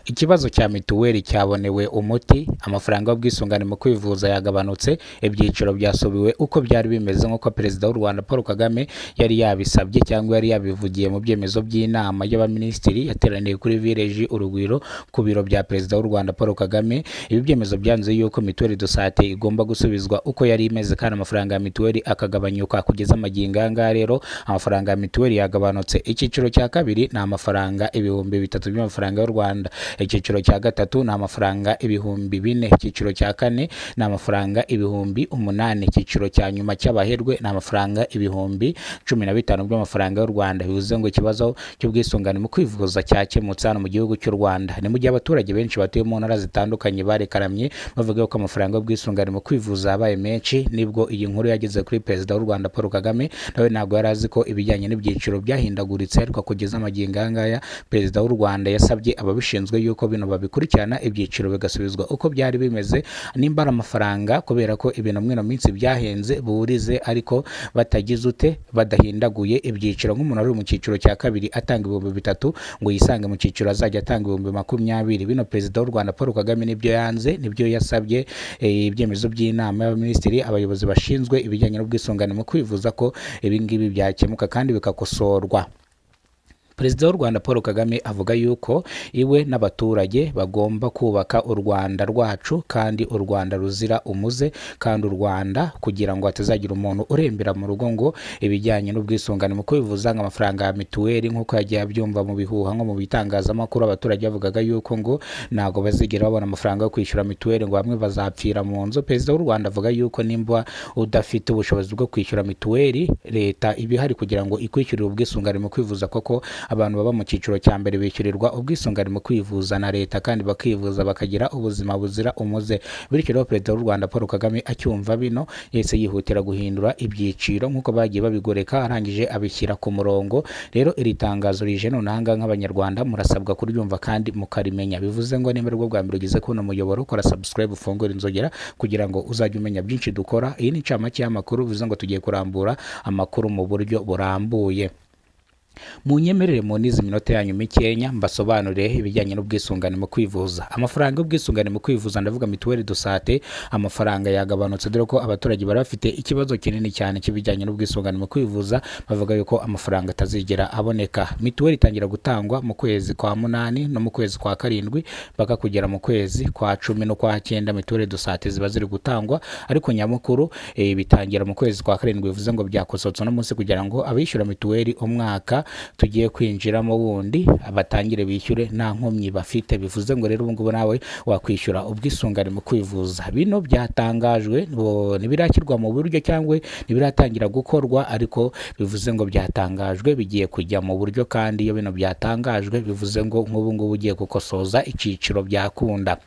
Ikibazo cya mituweli cyabonewe umuti, amafaranga y'ubwisungane mu kwivuza yagabanutse, ibyiciro byasubiwe uko byari bimeze nk'uko Perezida w'u Rwanda Paul Kagame yari yabisabye cyangwa yari yabivugiye mu byemezo by'inama y'abaminisitiri yateraniye kuri Village Urugwiro ku biro bya Perezida w'u Rwanda Paul Kagame. Ibi byemezo byanze yuko mituweli de sante igomba gusubizwa uko yari imeze kandi amafaranga ya mituweli akagabanyuka kugeza amagingo aya ngaya. Rero amafaranga ya mituweli yagabanutse. Icyiciro cya kabiri ni amafaranga ibihumbi 3 by'amafaranga y'u Rwanda, icyiciro cya gatatu ni amafaranga ibihumbi 4, icyiciro cya kane ni amafaranga ibihumbi 8, icyiciro cya nyuma cy'abaherwe ni amafaranga ibihumbi 15 by'amafaranga y'u Rwanda. Bivuze ngo ikibazo cy'ubwisungane mu kwivuza cyakemutse hano mu gihugu cy'u Rwanda. Ni mu gihe abaturage benshi batuye mu ntara zitandukanye barekaramye bavuga ko amafaranga y'ubwisungane mu kwivuza yabaye menshi. Nibwo iyi nkuru yageze kuri Perezida w'u Rwanda Paul Kagame, nawe ntabwo yari azi ko ibijyanye n'ibyiciro byahindaguritse, ariko kugeza amagingo aya ngaya Perezida w'u Rwanda yasabye ababishinzwe yuko bino babikurikirana ibyiciro bigasubizwa uko byari bimeze. Nimba ari amafaranga kubera ko ibintu mwino minsi byahenze burize, ariko batagize ute badahindaguye ibyiciro. Nk'umuntu ari mu cyiciro cya kabiri atanga ibihumbi 3 ngo yisange mu cyiciro azajya atanga ibihumbi 20. Bino Perezida w'u Rwanda Paul Kagame nibyo yanze, nibyo yasabye ibyemezo by'inama y'abaminisitiri, abayobozi bashinzwe ibijyanye n'ubwisungane mu kwivuza ko ibi ngibi byakemuka kandi bikakosorwa. Perezida w'u Rwanda Paul Kagame avuga yuko iwe n'abaturage bagomba kubaka u Rwanda rwacu, kandi u Rwanda ruzira umuze, kandi u Rwanda kugira ngo hatazagira umuntu urembera mu rugo ngo ibijyanye n'ubwisungane mu kwivuza nk'amafaranga ya mituweli nk'uko yagiye abyumva mu bihuha nko mu bitangazamakuru. Abaturage bavugaga yuko ngo ntago bazigera babona amafaranga yo kwishyura mituweli, ngo bamwe bazapfira mu nzu. Perezida w'u Rwanda avuga yuko nimba udafite ubushobozi bwo kwishyura mituweli, leta ibihari kugira ngo ikwishyurire ubwisungane mu kwivuza. Koko abantu baba mu cyiciro cya mbere bishyurirwa ubwisungane mu kwivuza na leta, kandi bakivuza bakagira ubuzima buzira umuze. Bityo rero Perezida w'u Rwanda Paul Kagame acyumva bino yese yihutira guhindura ibyiciro nk'uko bagiye babigoreka, arangije abishyira ku murongo. Rero iri tangazo rije nonanga nk'abanyarwanda murasabwa kuryumva kandi mukarimenya. Bivuze ngo nimero bwo bwa mbere ugeze kuno muyoboro, kora subscribe, ufungure inzogera kugira ngo uzajye umenya byinshi dukora. Iyi ni incamake y'amakuru, bivuze ngo tugiye kurambura amakuru mu buryo burambuye. Munyemerere mu nizi minota yanyu mikenya mbasobanurire ibijyanye n'ubwisungane mu kwivuza. Amafaranga y'ubwisungane mu kwivuza ndavuga mituweli de sante, amafaranga yagabanutse dore ko abaturage bari bafite ikibazo kinini cyane kibijyanye n'ubwisungane mu kwivuza. Bavuga yuko amafaranga atazigera aboneka. Mituweli itangira gutangwa mu kwezi kwa 8 no mu kwezi kwa 7 baka kugera mu kwezi kwa 10 no kwa 9. Mituweli de sante ziba ziri gutangwa, ariko nyamukuru bitangira mu kwezi kwa 7. Bivuze ngo byakosotse no munsi kugira ngo abishyura mituweli umwaka tugiye kwinjiramo wundi abatangire bishyure nta nkomyi bafite. Bivuze ngo rero ubu ngubu nawe wakwishyura ubwisungane mu kwivuza. Bino byatangajwe nibirakirwa mu buryo cyangwa nibiratangira gukorwa, ariko bivuze ngo byatangajwe bigiye kujya mu buryo, kandi iyo bino byatangajwe bivuze ngo nk'ubu ngubu ugiye gukosoza icyiciro byakunda.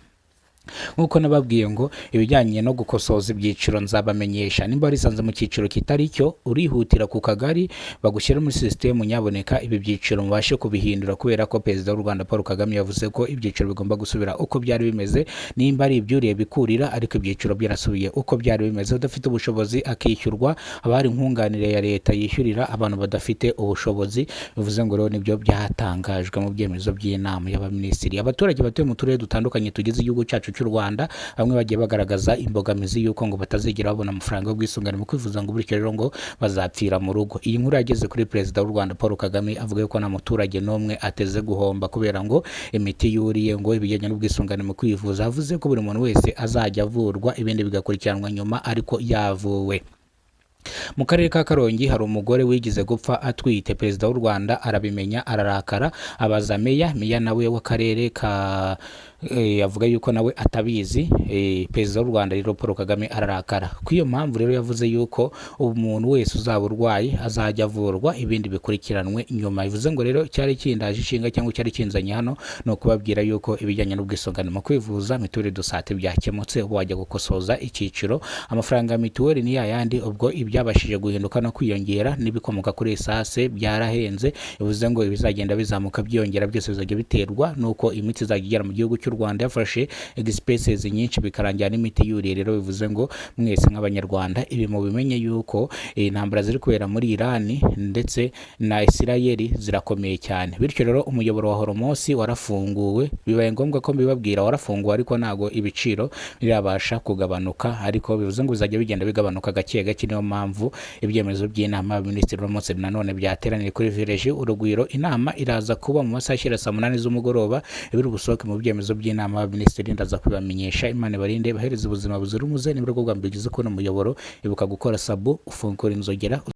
Nkuko nababwiye ngo ibijyanye no gukosoza ibyiciro nzabamenyesha. Nimba risanze mu cyiciro kitari cyo, urihutira ku kagari bagushyira muri system, nyaboneka ibi byiciro mubashe kubihindura, kubera ko Perezida w'u Rwanda Paul Kagame yavuze ko ibyiciro bigomba gusubira uko byari bimeze. Nimba ari ibyuriye bikurira, ariko ibyiciro byarasubiye uko byari bimeze. Udafite ubushobozi akishyurwa, abari nkunganire ya leta yishyurira abantu badafite ubushobozi. Bivuze ngo rero nibyo byatangajwe mu byemezo by'inama y'abaminisitiri. Abaturage batuye mu turere dutandukanye tugize igihugu cyacu cy'u Rwanda bamwe bagiye bagaragaza imbogamizi yuko ngo batazigera babona amafaranga y'ubwisungane mu kwivuza, ngo bityo rero ngo bazapfira mu rugo. Iyi nkuru yageze kuri Perezida w'u Rwanda Paul Kagame avuga ko nta muturage n'umwe ateze guhomba kubera ngo imiti yuriye ngo ibijyanye n'ubwisungane mu kwivuza. Avuze ko buri muntu wese azajya avurwa, ibindi bigakurikiranwa nyuma ariko yavuwe. Mu karere ka Karongi hari umugore wigize gupfa atwite. Perezida w'u Rwanda arabimenya, ararakara, abaza meya nawe w'akarere ka avuga yuko nawe atabizi. Perezida w'u Rwanda rero Paul Kagame ararakara. Kwiyo mpamvu rero yavuze yuko umuntu wese uzaba urwaye azajya avurwa, ibindi bikurikiranwe nyuma. Bivuze ngo rero cyari kindaje ishinga cyangwa cyari kinzanye hano no kubabwira yuko ibijyanye n'ubwisungane mu kwivuza mituweli de sante byakemutse, wajya gukosoza icyiciro. Amafaranga ya mituweli ni yayandi, ubwo ibyabashije byabashije guhinduka no kwiyongera, n'ibikomoka kuri esase byarahenze, bivuze ngo ibizagenda bizamuka byiyongera byose bizajya biterwa nuko imiti izajya igera mu gihugu cy'u Rwanda yafashe species nyinshi bikarangira n'imiti yuriye. Rero bivuze ngo mwese nk'abanyarwanda ibi mu bimenye yuko intambara ziri kubera muri Iran ndetse na Isirayeli zirakomeye cyane. Bityo rero umuyoboro wa Hormuz warafunguwe, bibaye ngombwa ko mbibabwira warafunguwe, ariko ntago ibiciro birabasha kugabanuka, ariko bivuze ngo bizajya bigenda bigabanuka gake gake. Niyo mpamvu ibyemezo by'inama y'Abaminisitiri b'umunsi nanone byateraniye kuri Village Urugwiro. Inama iraza kuba mu masaha ashyira saa 8 z'umugoroba, ibiri busohoke mu byemezo by'inama y'Abaminisitiri ndaza kubamenyesha. Imana barinde bahereza ubuzima buzira umuze. Nibwo bwa mbere bigize ko umuyoboro, ibuka gukora sabu, ufungura inzogera.